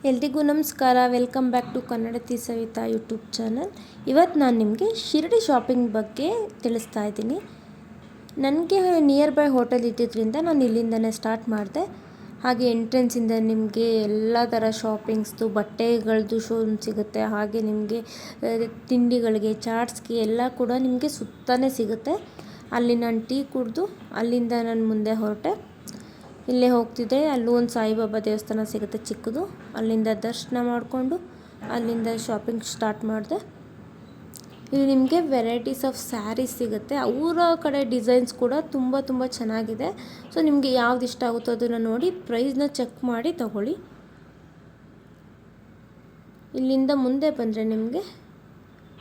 ಎಲ್ರಿಗೂ ನಮಸ್ಕಾರ. Welcome back to Kannadati Savitha YouTube channel. ಇವತ್ತು ನಾನು ನಿಮಗೆ ಶಿರಡಿ ಶಾಪಿಂಗ್ ಬಗ್ಗೆ ತಿಳಿಸ್ತಾ ಇದ್ದೀನಿ. ನನಗೆ ನಿಯರ್ ಬೈ ಹೋಟೆಲ್ ಇದ್ದಿದ್ದರಿಂದ ನಾನು ಇಲ್ಲಿಂದನೇ ಸ್ಟಾರ್ಟ್ ಮಾಡಿದೆ. ಹಾಗೆ ಎಂಟ್ರೆನ್ಸಿಂದ ನಿಮಗೆ ಎಲ್ಲ ಥರ ಶಾಪಿಂಗ್ಸ್ದು ಬಟ್ಟೆಗಳದ್ದು ಶೋರೂಮ್ ಸಿಗುತ್ತೆ. ಹಾಗೆ ನಿಮಗೆ ತಿಂಡಿಗಳಿಗೆ, ಚಾಟ್ಸ್ಗೆ ಎಲ್ಲ ಕೂಡ ನಿಮಗೆ ಸುತ್ತಾನೇ ಸಿಗುತ್ತೆ. ಅಲ್ಲಿ ನಾನು ಟೀ ಕುಡಿದು ಅಲ್ಲಿಂದ ನಾನು ಮುಂದೆ ಹೊರಟೆ. ಇಲ್ಲೇ ಹೋಗ್ತಿದ್ದೆ, ಅಲ್ಲೂ ಒಂದು ಸಾಯಿಬಾಬಾ ದೇವಸ್ಥಾನ ಸಿಗುತ್ತೆ ಚಿಕ್ಕದು. ಅಲ್ಲಿಂದ ದರ್ಶನ ಮಾಡಿಕೊಂಡು ಅಲ್ಲಿಂದ ಶಾಪಿಂಗ್ ಸ್ಟಾರ್ಟ್ ಮಾಡಿದೆ. ಇಲ್ಲಿ ನಿಮಗೆ ವೆರೈಟೀಸ್ ಆಫ್ ಸ್ಯಾರೀಸ್ ಸಿಗುತ್ತೆ. ಅವರ ಕಡೆ ಡಿಸೈನ್ಸ್ ಕೂಡ ತುಂಬ ಚೆನ್ನಾಗಿದೆ. ಸೊ ನಿಮಗೆ ಯಾವ್ದು ಇಷ್ಟ ಆಗುತ್ತೋ ಅದನ್ನು ನೋಡಿ ಪ್ರೈಸ್ನ ಚೆಕ್ ಮಾಡಿ ತಗೊಳ್ಳಿ. ಇಲ್ಲಿಂದ ಮುಂದೆ ಬಂದರೆ ನಿಮಗೆ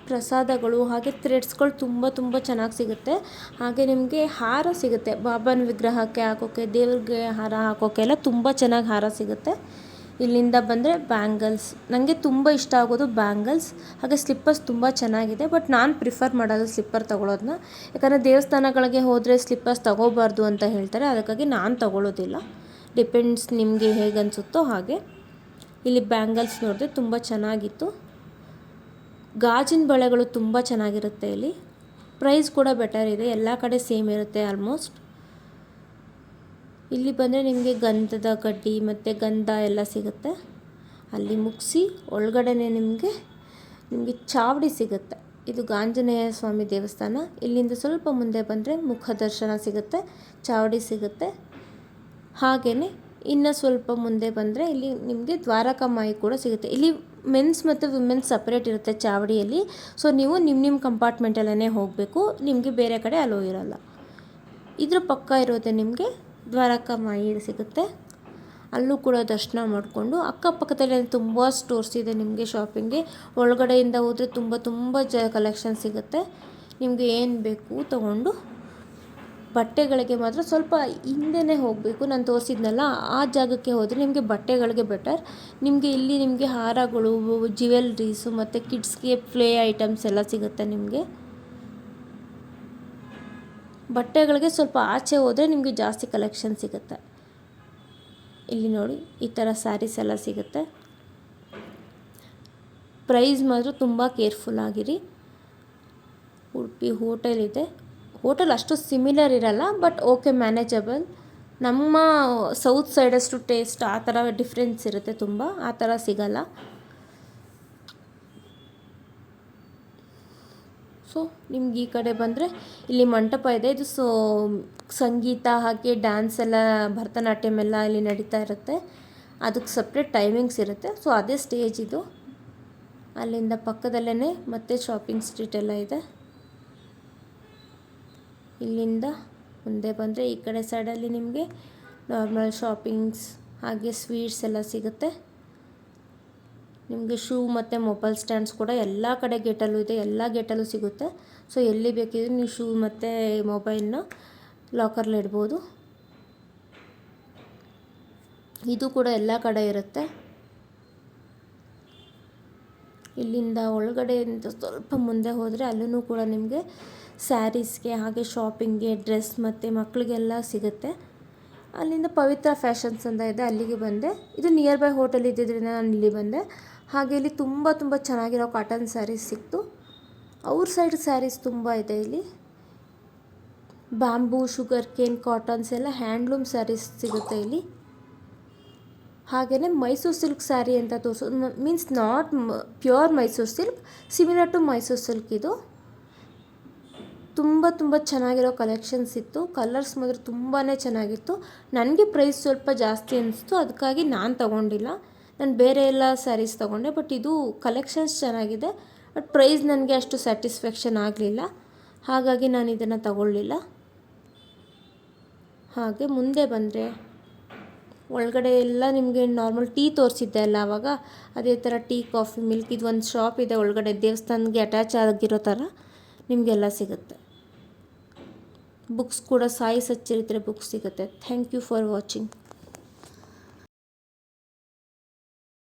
ಪ್ರಸಾದಗಳು ಹಾಗೆ ಥ್ರೆಡ್ಸ್ಗಳು ತುಂಬ ಚೆನ್ನಾಗಿ ಸಿಗುತ್ತೆ. ಹಾಗೆ ನಿಮಗೆ ಹಾರ ಸಿಗುತ್ತೆ, ಬಾಬಾನ ವಿಗ್ರಹಕ್ಕೆ ಹಾಕೋಕ್ಕೆ, ದೇವ್ರಿಗೆ ಹಾರ ಹಾಕೋಕ್ಕೆ ಎಲ್ಲ ತುಂಬ ಚೆನ್ನಾಗಿ ಹಾರ ಸಿಗುತ್ತೆ. ಇಲ್ಲಿಂದ ಬಂದರೆ ಬ್ಯಾಂಗಲ್ಸ್, ನನಗೆ ತುಂಬ ಇಷ್ಟ ಆಗೋದು ಬ್ಯಾಂಗಲ್ಸ್. ಹಾಗೆ ಸ್ಲಿಪ್ಪರ್ಸ್ ತುಂಬ ಚೆನ್ನಾಗಿದೆ. ಬಟ್ ನಾನು ಪ್ರಿಫರ್ ಮಾಡೋದು ಸ್ಲಿಪ್ಪರ್ ತೊಗೊಳೋದನ್ನ. ಯಾಕಂದರೆ ದೇವಸ್ಥಾನಗಳಿಗೆ ಹೋದರೆ ಸ್ಲಿಪ್ಪರ್ಸ್ ತೊಗೋಬಾರ್ದು ಅಂತ ಹೇಳ್ತಾರೆ. ಅದಕ್ಕಾಗಿ ನಾನು ತೊಗೊಳ್ಳೋದಿಲ್ಲ. ಡಿಪೆಂಡ್ಸ್ ನಿಮಗೆ ಹೇಗೆ ಅನಿಸುತ್ತೋ ಹಾಗೆ. ಇಲ್ಲಿ ಬ್ಯಾಂಗಲ್ಸ್ ನೋಡಿದ್ರೆ ತುಂಬ ಚೆನ್ನಾಗಿತ್ತು. ಗಾಜಿನ ಬಳೆಗಳು ತುಂಬ ಚೆನ್ನಾಗಿರುತ್ತೆ. ಇಲ್ಲಿ ಪ್ರೈಸ್ ಕೂಡ ಬೆಟರ್ ಇದೆ, ಎಲ್ಲ ಕಡೆ ಸೇಮ್ ಇರುತ್ತೆ ಆಲ್ಮೋಸ್ಟ್. ಇಲ್ಲಿ ಬಂದರೆ ನಿಮಗೆ ಗಂಧದ ಕಡ್ಡಿ ಮತ್ತು ಗಂಧ ಎಲ್ಲ ಸಿಗುತ್ತೆ. ಅಲ್ಲಿ ಮುಗಿಸಿ ಒಳಗಡೆನೆ ನಿಮಗೆ ಚಾವಡಿ ಸಿಗುತ್ತೆ. ಇದು ಆಂಜನೇಯ ಸ್ವಾಮಿ ದೇವಸ್ಥಾನ. ಇಲ್ಲಿಂದ ಸ್ವಲ್ಪ ಮುಂದೆ ಬಂದರೆ ಮುಖ ದರ್ಶನ ಸಿಗುತ್ತೆ, ಚಾವಡಿ ಸಿಗುತ್ತೆ. ಹಾಗೆಯೇ ಇನ್ನು ಸ್ವಲ್ಪ ಮುಂದೆ ಬಂದರೆ ಇಲ್ಲಿ ನಿಮಗೆ ದ್ವಾರಕಾಮಾಯಿ ಕೂಡ ಸಿಗುತ್ತೆ. ಇಲ್ಲಿ ಮೆನ್ಸ್ ಮತ್ತು ವುಮೆನ್ಸ್ ಸಪ್ರೇಟ್ ಇರುತ್ತೆ ಚಾವಡಿಯಲ್ಲಿ. ಸೊ ನೀವು ನಿಮ್ಮ ಕಂಪಾರ್ಟ್ಮೆಂಟಲ್ಲೇ ಹೋಗಬೇಕು, ನಿಮಗೆ ಬೇರೆ ಕಡೆ ಅಲೋ ಇರೋಲ್ಲ. ಇದ್ರ ಪಕ್ಕ ಇರೋದೇ ನಿಮಗೆ ದ್ವಾರಕಾಮಾಯಿ ಸಿಗುತ್ತೆ. ಅಲ್ಲೂ ಕೂಡ ದರ್ಶನ ಮಾಡಿಕೊಂಡು ಅಕ್ಕಪಕ್ಕದಲ್ಲಿ ತುಂಬ ಸ್ಟೋರ್ಸ್ ಇದೆ ನಿಮಗೆ ಶಾಪಿಂಗ್ಗೆ. ಒಳಗಡೆಯಿಂದ ಹೋದರೆ ತುಂಬ ಕಲೆಕ್ಷನ್ ಸಿಗುತ್ತೆ. ನಿಮಗೆ ಏನು ಬೇಕು ತೊಗೊಂಡು. ಬಟ್ಟೆಗಳಿಗೆ ಮಾತ್ರ ಸ್ವಲ್ಪ ಹಿಂದೆನೇ ಹೋಗಬೇಕು. ನಾನು ತೋರಿಸಿದ್ನಲ್ಲ ಆ ಜಾಗಕ್ಕೆ ಹೋದರೆ ನಿಮಗೆ ಬಟ್ಟೆಗಳಿಗೆ ಬೆಟರ್. ನಿಮಗೆ ಇಲ್ಲಿ ನಿಮಗೆ ಹಾರಗಳು, ಜ್ಯುವೆಲ್ರೀಸು ಮತ್ತು ಕಿಡ್ಸ್ಗೆ ಪ್ಲೇ ಐಟಮ್ಸ್ ಎಲ್ಲ ಸಿಗುತ್ತೆ. ನಿಮಗೆ ಬಟ್ಟೆಗಳಿಗೆ ಸ್ವಲ್ಪ ಆಚೆ ಹೋದರೆ ನಿಮಗೆ ಜಾಸ್ತಿ ಕಲೆಕ್ಷನ್ ಸಿಗುತ್ತೆ. ಇಲ್ಲಿ ನೋಡಿ ಈ ಥರ ಸ್ಯಾರೀಸ್ ಎಲ್ಲ ಸಿಗುತ್ತೆ. ಪ್ರೈಸ್ ಮಾತ್ರ ತುಂಬ ಕೇರ್ಫುಲ್ ಆಗಿರಿ. ಉಡುಪಿ ಹೋಟೆಲ್ ಇದೆ. ಹೋಟೆಲ್ ಅಷ್ಟು ಸಿಮಿಲರ್ ಇರಲ್ಲ, ಬಟ್ ಓಕೆ, ಮ್ಯಾನೇಜಬಲ್. ನಮ್ಮ ಸೌತ್ ಸೈಡಷ್ಟು ಟೇಸ್ಟ್ ಆ ಥರ ಡಿಫ್ರೆನ್ಸ್ ಇರುತ್ತೆ, ತುಂಬ ಆ ಥರ ಸಿಗಲ್ಲ. ಸೊ ನಿಮ್ಗೆ ಈ ಕಡೆ ಬಂದರೆ ಇಲ್ಲಿ ಮಂಟಪ ಇದೆ. ಇದು ಸಂಗೀತ ಹಾಗೆ ಡ್ಯಾನ್ಸ್ ಎಲ್ಲ, ಭರತನಾಟ್ಯಂ ಎಲ್ಲ ಇಲ್ಲಿ ನಡೀತಾ ಇರುತ್ತೆ. ಅದಕ್ಕೆ ಸಪ್ರೇಟ್ ಟೈಮಿಂಗ್ಸ್ ಇರುತ್ತೆ. ಸೊ ಅದೇ ಸ್ಟೇಜ್ ಇದು. ಅಲ್ಲಿಂದ ಪಕ್ಕದಲ್ಲೇ ಮತ್ತೆ ಶಾಪಿಂಗ್ ಸ್ಟ್ರೀಟ್ ಎಲ್ಲ ಇದೆ. ಇಲ್ಲಿಂದ ಮುಂದೆ ಬಂದರೆ ಈ ಕಡೆ ಸೈಡಲ್ಲಿ ನಿಮಗೆ ನಾರ್ಮಲ್ ಶಾಪಿಂಗ್ಸ್ ಹಾಗೆ ಸ್ವೀಟ್ಸ್ ಎಲ್ಲ ಸಿಗುತ್ತೆ. ನಿಮಗೆ ಶೂ ಮತ್ತು ಮೊಬೈಲ್ ಸ್ಟ್ಯಾಂಡ್ಸ್ ಕೂಡ ಎಲ್ಲ ಕಡೆ ಗೇಟಲ್ಲೂ ಇದೆ, ಎಲ್ಲ ಗೇಟಲ್ಲೂ ಸಿಗುತ್ತೆ. ಸೊ ಎಲ್ಲಿ ಬೇಕಿದ್ರೆ ನೀವು ಶೂ ಮತ್ತು ಮೊಬೈಲ್ನ ಲಾಕರ್ಲಿ ಇಡ್ಬೋದು. ಇದು ಕೂಡ ಎಲ್ಲ ಕಡೆ ಇರುತ್ತೆ. ಇಲ್ಲಿಂದ ಒಳಗಡೆಯಿಂದ ಸ್ವಲ್ಪ ಮುಂದೆ ಹೋದರೆ ಅಲ್ಲೂ ಕೂಡ ನಿಮಗೆ ಸ್ಯಾರೀಸ್ಗೆ ಹಾಗೆ ಶಾಪಿಂಗ್ಗೆ ಡ್ರೆಸ್ ಮತ್ತು ಮಕ್ಕಳಿಗೆಲ್ಲ ಸಿಗುತ್ತೆ. ಅಲ್ಲಿಂದ ಪವಿತ್ರ ಫ್ಯಾಷನ್ಸ್ ಅಂತ ಇದೆ, ಅಲ್ಲಿಗೆ ಬಂದೆ. ಇದು ನಿಯರ್ ಬೈ ಹೋಟೆಲ್ ಇದ್ದಿದ್ದರಿಂದ ನಾನು ಇಲ್ಲಿ ಬಂದೆ. ಹಾಗೆ ಇಲ್ಲಿ ತುಂಬ ಚೆನ್ನಾಗಿರೋ ಕಾಟನ್ ಸ್ಯಾರೀಸ್ ಸಿಕ್ತು. ಅವ್ರ ಸೈಡ್ ಸ್ಯಾರೀಸ್ ತುಂಬ ಇದೆ. ಇಲ್ಲಿ ಬ್ಯಾಂಬೂ, ಶುಗರ್ ಕೇನ್, ಕಾಟನ್ಸ್ ಎಲ್ಲ ಹ್ಯಾಂಡ್ಲೂಮ್ ಸ್ಯಾರೀಸ್ ಸಿಗುತ್ತೆ ಇಲ್ಲಿ. ಹಾಗೆಯೇ ಮೈಸೂರು ಸಿಲ್ಕ್ ಸ್ಯಾರಿ ಅಂತ ತೋರಿಸೋದು, means not pure Mysuru silk, similar to Mysuru silk. ಇದು ತುಂಬ ಚೆನ್ನಾಗಿರೋ ಕಲೆಕ್ಷನ್ಸ್ ಇತ್ತು. ಕಲರ್ಸ್ ಮಾತ್ರ ತುಂಬಾ ಚೆನ್ನಾಗಿತ್ತು. ನನಗೆ ಪ್ರೈಸ್ ಸ್ವಲ್ಪ ಜಾಸ್ತಿ ಅನಿಸ್ತು, ಅದಕ್ಕಾಗಿ ನಾನು ತೊಗೊಂಡಿಲ್ಲ. ನಾನು ಬೇರೆ ಎಲ್ಲ ಸ್ಯಾರೀಸ್ ತೊಗೊಂಡೆ. ಬಟ್ ಇದು ಕಲೆಕ್ಷನ್ಸ್ ಚೆನ್ನಾಗಿದೆ, ಬಟ್ ಪ್ರೈಸ್ ನನಗೆ ಅಷ್ಟು ಸ್ಯಾಟಿಸ್ಫ್ಯಾಕ್ಷನ್ ಆಗಲಿಲ್ಲ. ಹಾಗಾಗಿ ನಾನು ಇದನ್ನು ತಗೊಳ್ಳಿಲ್ಲ. ಹಾಗೆ ಮುಂದೆ ಬಂದರೆ ಒಳಗಡೆ ಎಲ್ಲ ನಿಮಗೆ ನಾರ್ಮಲ್ ಟೀ ತೋರಿಸಿದ್ದೆ ಅಲ್ಲ ಆವಾಗ, ಅದೇ ಥರ ಟೀ, ಕಾಫಿ, ಮಿಲ್ಕ್, ಇದು ಒಂದು ಶಾಪ್ ಇದೆ ಒಳಗಡೆ. ದೇವಸ್ಥಾನಕ್ಕೆ ಅಟ್ಯಾಚ್ ಆಗಿರೋ ಥರ ನಿಮಗೆಲ್ಲ ಸಿಗುತ್ತೆ. ಬುಕ್ಸ್ ಕೂಡ ಸಾಯಿ ಸಚ್ಚರಿತ್ರೆ ಬುಕ್ಸ್ ಸಿಗುತ್ತೆ. Thank you for watching.